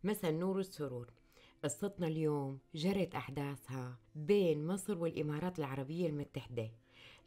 مسا النور والسرور. قصتنا اليوم جرت أحداثها بين مصر والإمارات العربية المتحدة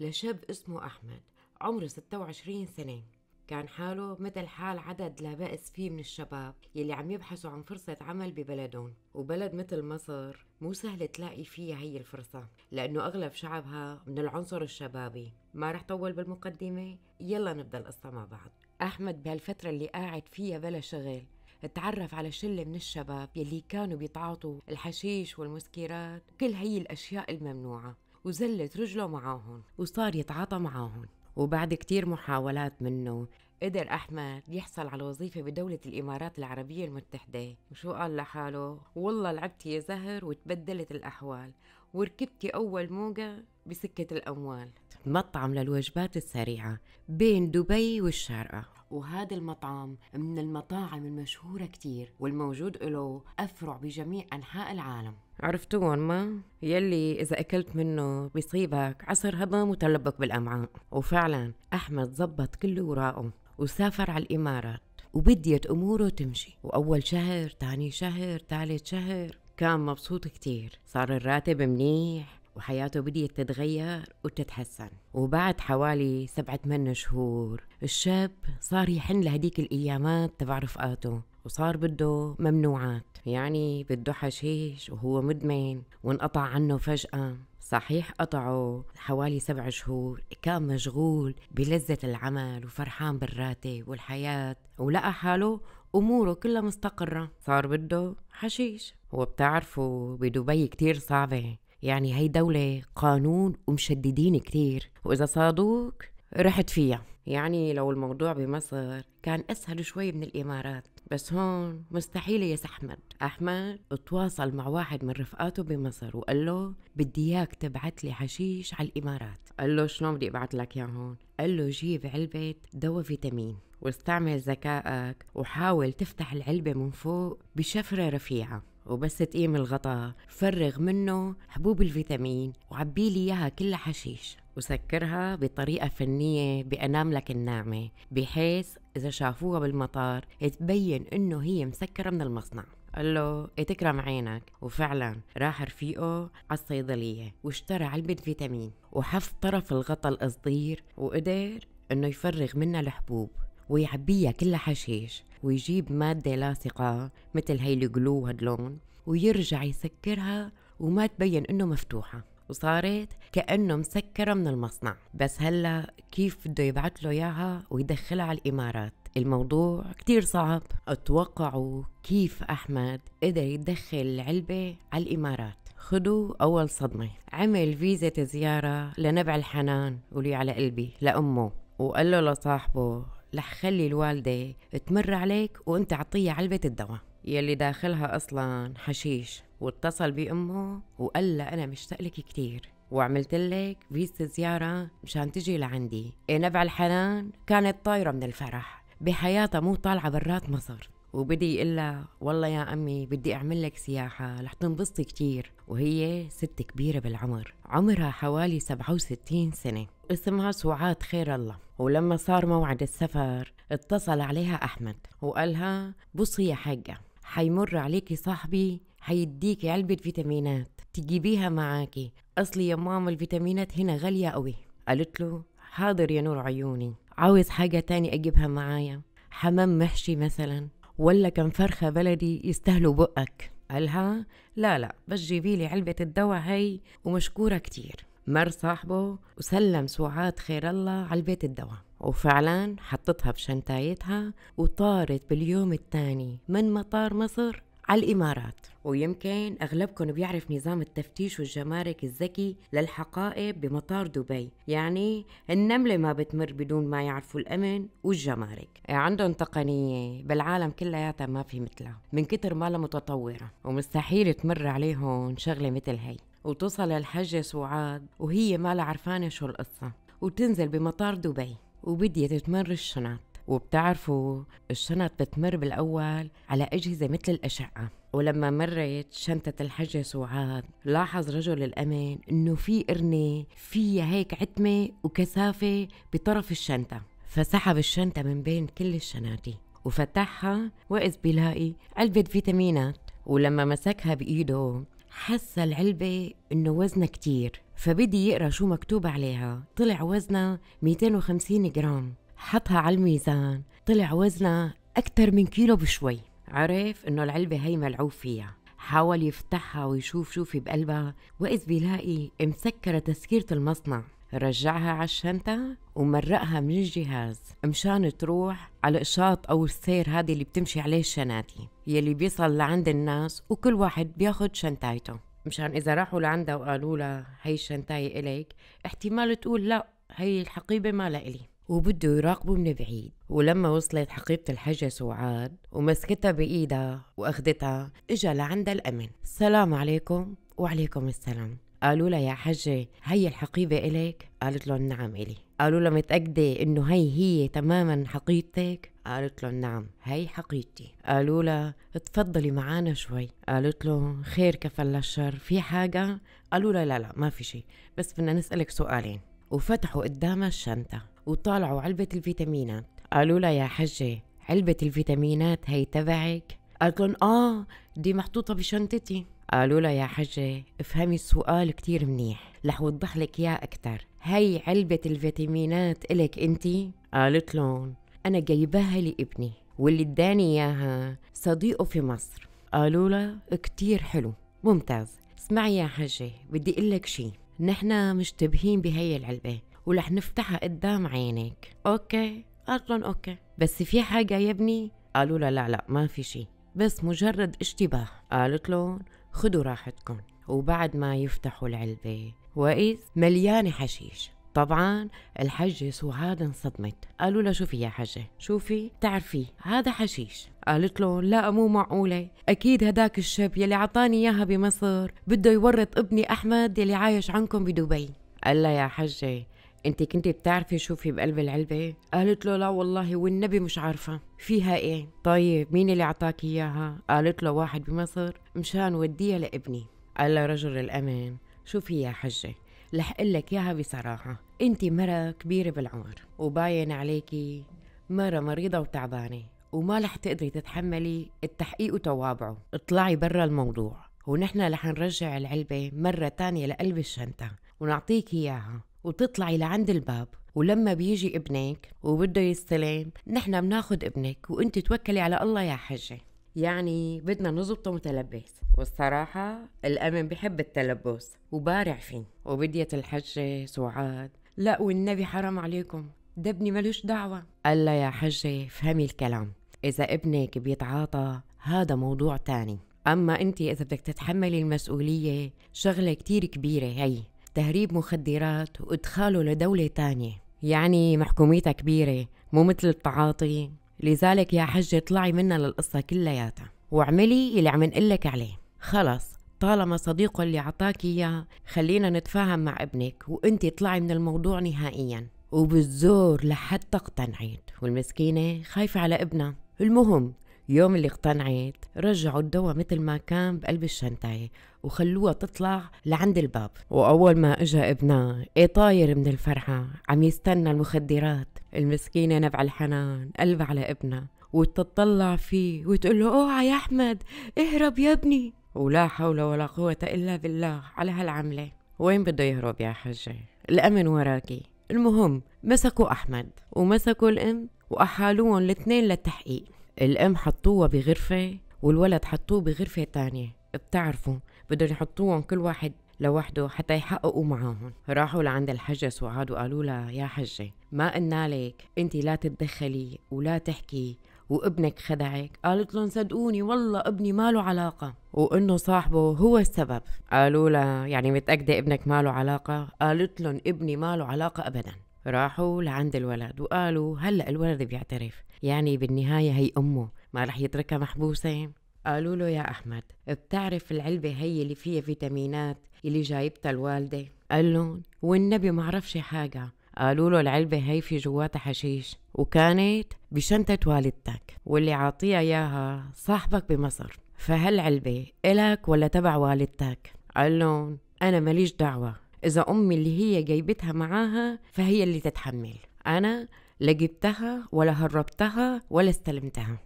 لشاب اسمه أحمد، عمره 26 سنة. كان حاله مثل حال عدد لا بأس فيه من الشباب يلي عم يبحثوا عن فرصة عمل ببلدهم، وبلد مثل مصر مو سهل تلاقي فيها هي الفرصة لأنه أغلب شعبها من العنصر الشبابي. ما رح طول بالمقدمة، يلا نبدأ القصة مع بعض. أحمد بهالفترة اللي قاعد فيها بلا شغل اتعرف على شلة من الشباب يلي كانوا بيتعاطوا الحشيش والمسكرات، كل هي الأشياء الممنوعة، وزلت رجله معاهم وصار يتعاطى معاهم. وبعد كتير محاولات منه قدر أحمد يحصل على وظيفة بدولة الإمارات العربية المتحدة. وشو قال لحاله؟ والله لعبت يا زهر وتبدلت الأحوال، وركبت أول موجة بسكة الأموال، مطعم للوجبات السريعة بين دبي والشارقة. وهذا المطعم من المطاعم المشهورة كتير والموجود له أفرع بجميع أنحاء العالم. عرفتون ما؟ يلي إذا أكلت منه بيصيبك عسر هضم وتلبك بالأمعاء. وفعلا أحمد زبط كل وراءه وسافر على الإمارات، وبديت أموره تمشي. وأول شهر، تاني شهر، ثالث شهر كان مبسوط كتير، صار الراتب منيح وحياته بديت تتغير وتتحسن. وبعد حوالي 7-8 شهور الشاب صار يحن لهديك الأيامات تبع رفقاته، وصار بده ممنوعات، يعني بده حشيش وهو مدمن، وانقطع عنه فجأة. صحيح قطعه حوالي 7 شهور، كان مشغول بلذة العمل وفرحان بالراتب والحياة، ولقى حاله أموره كلها مستقرة، صار بده حشيش. وبتعرفوا بدبي كتير صعبة، يعني هي دولة قانون ومشددين كتير، وإذا صادوك رحت فيها. يعني لو الموضوع بمصر كان أسهل شوي من الإمارات، بس هون مستحيل يا أحمد. أحمد تواصل مع واحد من رفقاته بمصر وقال له بدي إياك تبعت لي حشيش على الإمارات. قال له شلون بدي أبعت لك يا هون؟ قال له جيب علبة دواء فيتامين واستعمل ذكائك وحاول تفتح العلبة من فوق بشفرة رفيعة، وبس تقيم الغطاء فرغ منه حبوب الفيتامين وعبي لي إياها كلها حشيش، وسكرها بطريقة فنية بأناملك الناعمة بحيث إذا شافوها بالمطار تبين إنه هي مسكرة من المصنع. قال له تكرم عينك. وفعلا راح رفيقه على الصيدلية واشترى علبة فيتامين وحف طرف الغطاء القصدير، وقدر إنه يفرغ منها الحبوب ويعبيها كلها حشيش، ويجيب مادة لاصقة مثل هي الجلو هدلون ويرجع يسكرها وما تبين إنه مفتوحة، وصارت كأنه مسكرة من المصنع. بس هلأ كيف بده يبعت له إياها ويدخلها على الإمارات؟ الموضوع كتير صعب. اتوقعوا كيف أحمد قدر يدخل العلبة على الإمارات؟ خدوا أول صدمة. عمل فيزة زيارة لنبع الحنان ولي على قلبي لأمه، وقال له لصاحبه رح خلي الوالدة تمر عليك وانت عطيها علبة الدواء يلي داخلها أصلا حشيش. واتصل بأمه وقال لها أنا مشتاق لك كتير وعملت لك فيزة زيارة مشان تجي لعندي. نبع الحنان كانت طايرة من الفرح، بحياتها مو طالعة برات مصر، وبدي يقول لها والله يا أمي بدي أعمل لك سياحة رح تنبسطي كتير. وهي ست كبيرة بالعمر، عمرها حوالي 67 سنة، اسمها سعاد خير الله. ولما صار موعد السفر اتصل عليها أحمد وقالها بصي يا حاجة، حيمر عليكي صاحبي حيديكي علبة فيتامينات تجيبيها معاكي، أصلي يا ماما الفيتامينات هنا غالية قوي. قالت له حاضر يا نور عيوني، عاوز حاجة تاني أجيبها معايا؟ حمام محشي مثلا، ولا كم فرخة بلدي يستاهلوا بقك؟ قالها لا لا، بس جيبيلي علبة الدواء هي ومشكورة كتير. مر صاحبه وسلم سعاد خير الله علبة الدواء، وفعلا حطتها بشنطايتها وطارت باليوم الثاني من مطار مصر على الإمارات. ويمكن أغلبكم بيعرف نظام التفتيش والجمارك الذكي للحقائب بمطار دبي، يعني النملة ما بتمر بدون ما يعرفوا الأمن والجمارك. عندهم تقنية بالعالم كلياتها ما في مثلها من كتر ما لها متطورة، ومستحيل تمر عليهم شغلة مثل هي. وتصل الحجة سعاد وهي ما لا عرفانة شو القصة، وتنزل بمطار دبي وبديت تمر الشنط. وبتعرفوا الشنط بتمر بالأول على أجهزة مثل الأشعة، ولما مرت شنطة الحجة سعاد لاحظ رجل الأمن إنه في قرنة فيها هيك عتمة وكثافة بطرف الشنطة، فسحب الشنطة من بين كل الشناتي وفتحها وإذ بيلاقي علبة فيتامينات. ولما مسكها بإيده حس العلبة إنه وزنها كتير، فبدي يقرأ شو مكتوب عليها. طلع وزنها 250 جرام. حطها على الميزان، طلع وزنها أكتر من كيلو بشوي. عرف إنه العلبة هي ملعوب فيها. حاول يفتحها ويشوف شو في بقلبها، وإذ بيلاقي مسكرة تذكيرة المصنع. رجعها على الشنطة ومرقها من الجهاز مشان تروح على الإشاط أو السير، هذه اللي بتمشي عليه الشناتي يلي بيصل لعند الناس، وكل واحد بياخد شنطايته، مشان إذا راحوا لعندها وقالوا لها هي الشنطاية إليك، احتمال تقول لا هي الحقيبة ما لإلي، وبده يراقبه من بعيد. ولما وصلت حقيبة الحجة سعاد ومسكتها بإيدها وأخدتها، إجا لعندها الأمن. السلام عليكم. وعليكم السلام. قالوا لها يا حجة هي الحقيبة إليك؟ قالت لهم نعم إلي. قالوا لها متأكدة إنه هي تماما حقيبتك؟ قالت لهم نعم هي حقيبتي. قالوا لها تفضلي معانا شوي. قالت له خير كفل الشر، في حاجة؟ قالوا لها لا ما في شي، بس بدنا نسألك سؤالين. وفتحوا قدامها الشنطة وطالعوا علبة الفيتامينات. قالوا لها يا حجة علبة الفيتامينات هي تبعك؟ قالت لهم دي محطوطة بشنطتي. قالوا لها يا حجة افهمي السؤال كتير منيح رح وضح لك اياه اكتر، هي علبة الفيتامينات الك انتي؟ قالت لهم انا جايباها لابني واللي اداني اياها صديقه في مصر. قالوا لها كتير حلو ممتاز. اسمعي يا حجة بدي اقلك شي، نحنا مشتبهين بهي العلبة ورح نفتحها قدام عينك، اوكي؟ قالت لهم اوكي، بس في حاجة يا ابني؟ قالوا لها لا ما في شي، بس مجرد اشتباه. قالت لهم خدوا راحتكم. وبعد ما يفتحوا العلبة وإذ مليانة حشيش. طبعا الحجة سعاد انصدمت. قالوا لها شوفي يا حجة شوفي بتعرفي هذا حشيش. قالت له لا مو معقولة، أكيد هداك الشاب يلي عطاني إياها بمصر بده يورط ابني أحمد يلي عايش عنكم بدبي. قال لها يا حجة انت كنتي بتعرفي شو في بقلب العلبة؟ قالت له لا والله والنبي مش عارفة فيها ايه. طيب مين اللي عطاك اياها؟ قالت له واحد بمصر مشان وديها لابني. قال له رجل الامن شوفي يا حجة رح قلك اياها بصراحة، انت مرة كبيرة بالعمر وباين عليكي مرة مريضة وتعبانة وما رح تقدري تتحملي التحقيق وتوابعه. اطلعي برا الموضوع ونحن رح نرجع العلبة مرة تانية لقلب الشنطة ونعطيك اياها وتطلعي لعند الباب، ولما بيجي ابنك وبده يستلم نحن بناخد ابنك وانت توكلي على الله يا حجة. يعني بدنا نزبطه متلبس، والصراحة الأمن بحب التلبس وبارع فيه. وبديت الحجة سعاد لا والنبي حرام عليكم ده ابني ملوش دعوة. قال لا يا حجة فهمي الكلام، إذا ابنك بيتعاطى هذا موضوع تاني، أما انت إذا بدك تتحملي المسؤولية شغلة كتير كبيرة، هي تهريب مخدرات وإدخاله لدولة تانية، يعني محكوميتها كبيرة مو مثل التعاطي. لذلك يا حجة اطلعي منا للقصة كلياتها واعملي اللي عم نقلك عليه. خلص طالما صديقه اللي عطاك اياه خلينا نتفاهم مع ابنك وانت اطلعي من الموضوع نهائيا. وبالزور لحتى اقتنعت، والمسكينة خايفة على ابنها. المهم يوم اللي اقتنعت رجعوا الدواء مثل ما كان بقلب الشنطة وخلوها تطلع لعند الباب. وأول ما اجا ابنها طاير من الفرحة عم يستنى المخدرات. المسكينة نبع الحنان قلب على ابنها وتطلع فيه وتقول له اوعى يا أحمد اهرب يا ابني، ولا حول ولا قوة إلا بالله على هالعملة. وين بده يهرب يا حجة؟ الأمن وراكي. المهم مسكوا أحمد ومسكوا الأم وأحالوهم الاثنين للتحقيق. الأم حطوها بغرفة والولد حطوه بغرفة تانية، بتعرفوا بدهم يحطوهم كل واحد لوحده حتى يحققوا معاهم. راحوا لعند الحجة سعاد وقالوا لها يا حجة ما قلنا لك انت لا تتدخلي ولا تحكي وابنك خدعك؟ قالت لهم صدقوني والله ابني ما له علاقة وانه صاحبه هو السبب. قالوا لها يعني متأكدة ابنك ما له علاقة؟ قالت لهم ابني ما له علاقة ابدا. راحوا لعند الولد وقالوا هلأ الولد بيعترف، يعني بالنهاية هي أمه ما رح يتركها محبوسة. قالوا له يا أحمد بتعرف العلبة هي اللي فيها فيتامينات اللي جايبتها الوالدة؟ قال لهم والنبي ما عرفش حاجة. قالوا له العلبة هي في جواتها حشيش وكانت بشنطة والدتك واللي عاطيها إياها صاحبك بمصر، فهالعلبة إلك ولا تبع والدتك؟ قال لهم أنا ماليش دعوة، إذا أمي اللي هي جايبتها معاها فهي اللي تتحمل، أنا لا جبتها ولا هربتها ولا استلمتها.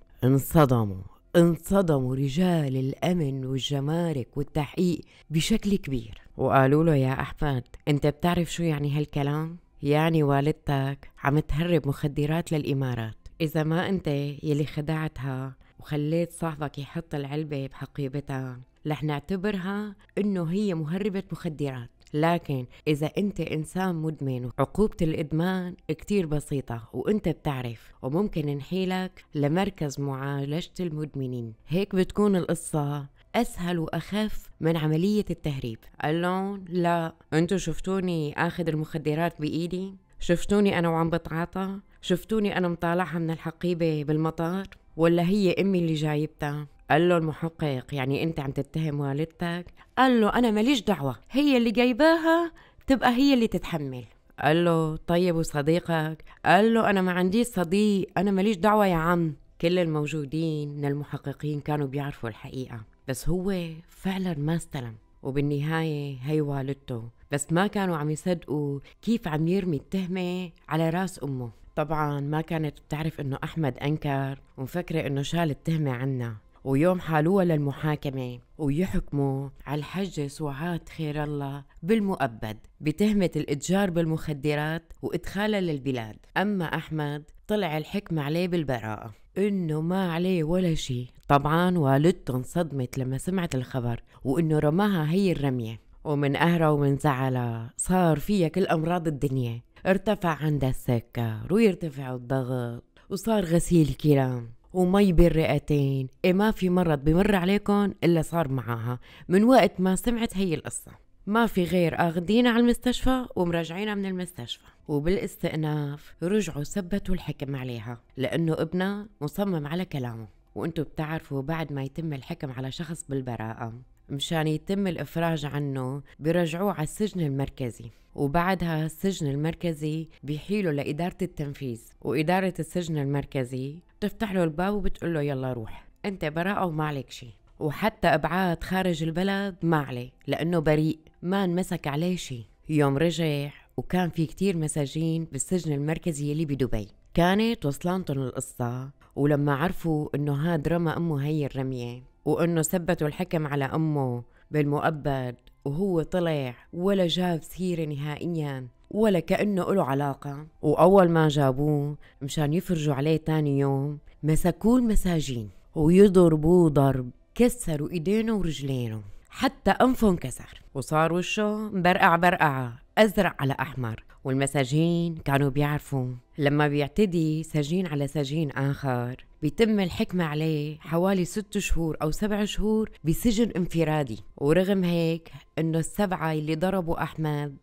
انصدموا رجال الأمن والجمارك والتحقيق بشكل كبير، وقالوا له يا أحمد أنت بتعرف شو يعني هالكلام؟ يعني والدتك عم تهرب مخدرات للإمارات. إذا ما أنت يلي خدعتها وخليت صاحبك يحط العلبة بحقيبتها رح نعتبرها إنه هي مهربة مخدرات. لكن إذا أنت إنسان مدمن عقوبة الإدمان كتير بسيطة وأنت بتعرف، وممكن نحيلك لمركز معالجة المدمنين. هيك بتكون القصة أسهل وأخف من عملية التهريب. قال لهم لا، أنتوا شفتوني آخذ المخدرات بإيدي؟ شفتوني أنا وعم بتعاطى؟ شفتوني أنا مطالعها من الحقيبة بالمطار؟ ولا هي أمي اللي جايبتها؟ قال له المحقق يعني أنت عم تتهم والدتك؟ قال له أنا ماليش دعوة، هي اللي جايباها تبقى هي اللي تتحمل. قال له طيب وصديقك؟ قال له أنا ما عنديش صديق، أنا ماليش دعوة يا عم. كل الموجودين من المحققين كانوا بيعرفوا الحقيقة، بس هو فعلا ما استلم، وبالنهاية هي والدته، بس ما كانوا عم يصدقوا كيف عم يرمي التهمة على راس أمه. طبعا ما كانت بتعرف إنه أحمد أنكر ومفكرة إنه شال التهمة عنها. ويوم حالوها للمحاكمة ويحكموا على الحجة سعاد خير الله بالمؤبد بتهمة الإتجار بالمخدرات وإدخالها للبلاد. أما أحمد طلع الحكم عليه بالبراءة، إنه ما عليه ولا شيء. طبعا والدته انصدمت لما سمعت الخبر وإنه رماها هي الرمية، ومن قهرها ومن زعلها صار فيها كل أمراض الدنيا. ارتفع عندها السكر ويرتفع الضغط وصار غسيل كلام ومي بالرئتين. ما في مرض بمر عليكم إلا صار معاها من وقت ما سمعت هي القصة. ما في غير اخذينا على المستشفى ومراجعينا من المستشفى. وبالاستئناف رجعوا ثبتوا الحكم عليها لأنه ابنها مصمم على كلامه. وانتو بتعرفوا بعد ما يتم الحكم على شخص بالبراءة مشان يتم الإفراج عنه بيرجعوه على السجن المركزي، وبعدها السجن المركزي بيحيله لإدارة التنفيذ، وإدارة السجن المركزي بتفتح له الباب وبتقول له يلا روح انت براءة وما عليك شي. وحتى ابعاد خارج البلد ما عليه لانه بريء، ما انمسك عليه شي. يوم رجع وكان في كتير مساجين بالسجن المركزي اللي بدبي كانت وصلانتهم القصة، ولما عرفوا انه هاد رمى امه هي الرمية وانه ثبتوا الحكم على امه بالمؤبد وهو طلع ولا جاب سيرة نهائيا ولا كأنه له علاقة. وأول ما جابوه مشان يفرجوا عليه تاني يوم مسكوه المساجين ويضربوه ضرب كسروا ايدينه ورجلينه حتى أنفه انكسر، وصار وشه برقعة أزرق على أحمر. والمساجين كانوا بيعرفوا لما بيعتدي سجين على سجين آخر بيتم الحكم عليه حوالي 6 شهور أو 7 شهور بسجن انفرادي. ورغم هيك إنه السبعة اللي ضربوا أحمد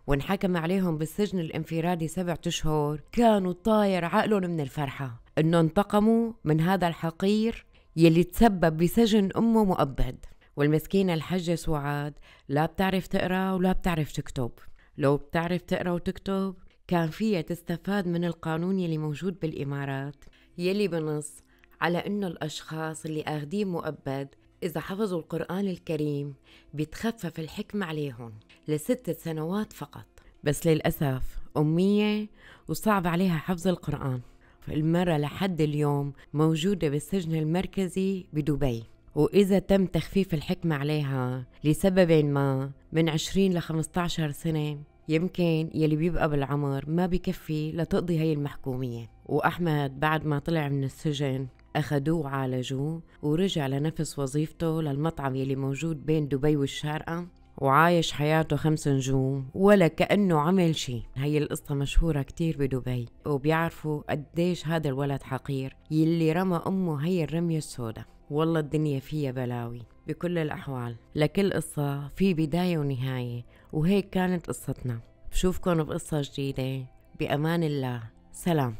وانحكم عليهم بالسجن الانفرادي 7 أشهر كانوا طاير عقلهم من الفرحة إنه انتقموا من هذا الحقير يلي تسبب بسجن أمه مؤبد. والمسكينة الحجة سعاد لا بتعرف تقرأ ولا بتعرف تكتب. لو بتعرف تقرأ وتكتب كان فيها تستفاد من القانون يلي موجود بالإمارات يلي بنص على إنه الأشخاص اللي آخدين مؤبد إذا حفظوا القرآن الكريم بيتخفف الحكم عليهم ل6 سنوات فقط. بس للأسف أمية وصعب عليها حفظ القرآن، فالمرة لحد اليوم موجودة بالسجن المركزي بدبي. وإذا تم تخفيف الحكم عليها لسبب ما من 20 ل15 سنة يمكن يلي بيبقى بالعمر ما بيكفي لتقضي هاي المحكومية. وأحمد بعد ما طلع من السجن أخدوه وعالجوه ورجع لنفس وظيفته للمطعم يلي موجود بين دبي والشارقة، وعايش حياته 5 نجوم ولا كأنه عمل شي. هي القصة مشهورة كتير بدبي وبيعرفوا قديش هذا الولد حقير يلي رمى أمه هي الرمية السوداء. والله الدنيا فيها بلاوي. بكل الأحوال لكل قصة في بداية ونهاية، وهيك كانت قصتنا. بشوفكن بقصة جديدة. بأمان الله. سلام.